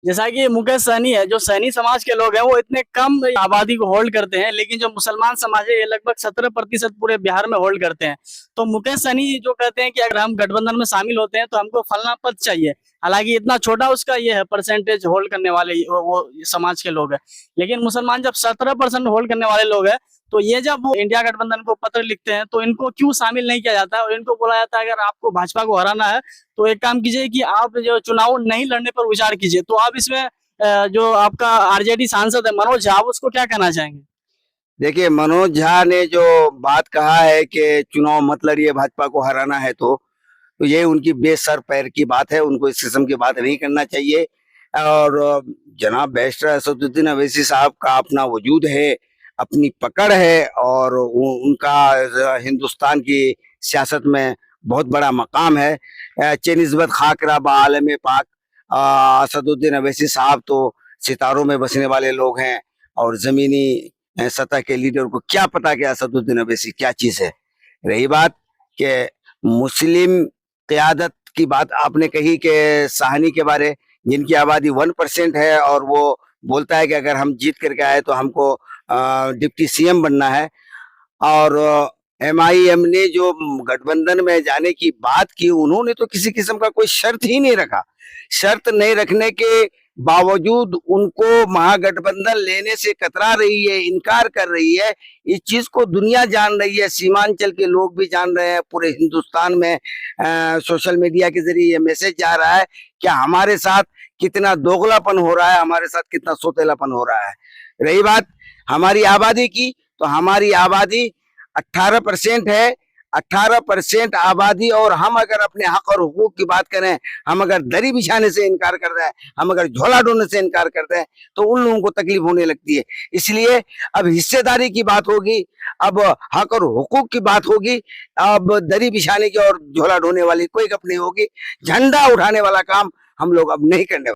जैसा कि मुकेश सहनी है, जो सहनी समाज के लोग हैं वो इतने कम आबादी को होल्ड करते हैं, लेकिन जो मुसलमान समाज है ये लगभग 17% पूरे बिहार में होल्ड करते हैं। तो मुकेश सहनी जो कहते हैं कि अगर हम गठबंधन में शामिल होते हैं तो हमको फलना पद चाहिए। हालांकि इतना छोटा उसका ये है परसेंटेज होल्ड करने वाले वो समाज के लोग हैं, लेकिन मुसलमान जब 17% होल्ड करने वाले लोग हैं, तो ये जब वो इंडिया गठबंधन को पत्र लिखते हैं तो इनको क्यों शामिल नहीं किया जाता है और इनको बोला जाता है अगर आपको भाजपा को हराना है तो एक काम कीजिए कि आप जो चुनाव नहीं लड़ने पर विचार कीजिए। तो आप इसमें जो आपका आरजेडी सांसद है मनोज झा, आप उसको क्या कहना चाहेंगे? देखिए, मनोज झा ने जो बात कहा है कि चुनाव मत लड़िए, भाजपा को हराना है तो ये उनकी बेसर पैर की बात है। उनको इस किस्म की बात नहीं करना चाहिए। और जनाब बैरिस्टर असदुद्दीन अवैसी साहब का अपना वजूद है, अपनी पकड़ है, और उनका हिंदुस्तान की सियासत में बहुत बड़ा मकाम है। चेनिस्बत खाकरा बालम पाक, असदुद्दीन अवैसी साहब तो सितारों में बसने वाले लोग हैं, और जमीनी सतह के लीडर को क्या पता कि असदुद्दीन अवैसी क्या चीज है। रही बात कि मुस्लिम क़यादत की बात आपने कही कि साहनी के बारे, जिनकी आबादी 1% है, और वो बोलता है कि अगर हम जीत करके आए तो हमको डिप्टी सीएम बनना है। और एमआईएम ने जो गठबंधन में जाने की बात की, उन्होंने तो किसी किस्म का कोई शर्त ही नहीं रखा। शर्त नहीं रखने के बावजूद उनको महागठबंधन लेने से कतरा रही है, इनकार कर रही है। इस चीज को दुनिया जान रही है, सीमांचल के लोग भी जान रहे हैं, पूरे हिंदुस्तान में सोशल मीडिया के जरिए ये मैसेज जा रहा है कि हमारे साथ कितना दोगलापन हो रहा है, हमारे साथ कितना सोतेलापन हो रहा है। रही बात हमारी आबादी की, तो हमारी आबादी 18% है। 18% आबादी, और हम अगर अपने हक और हुकूक की बात करें, हम अगर दरी बिछाने से इनकार कर रहे हैं, हम अगर झोला ढोने से इनकार करते हैं, तो उन लोगों को तकलीफ होने लगती है। इसलिए अब हिस्सेदारी की बात होगी, अब हक और हुकूक की बात होगी, अब दरी बिछाने की और झोला ढोने वाली कोई गप नहीं होगी। झंडा उठाने वाला काम हम लोग अब नहीं करने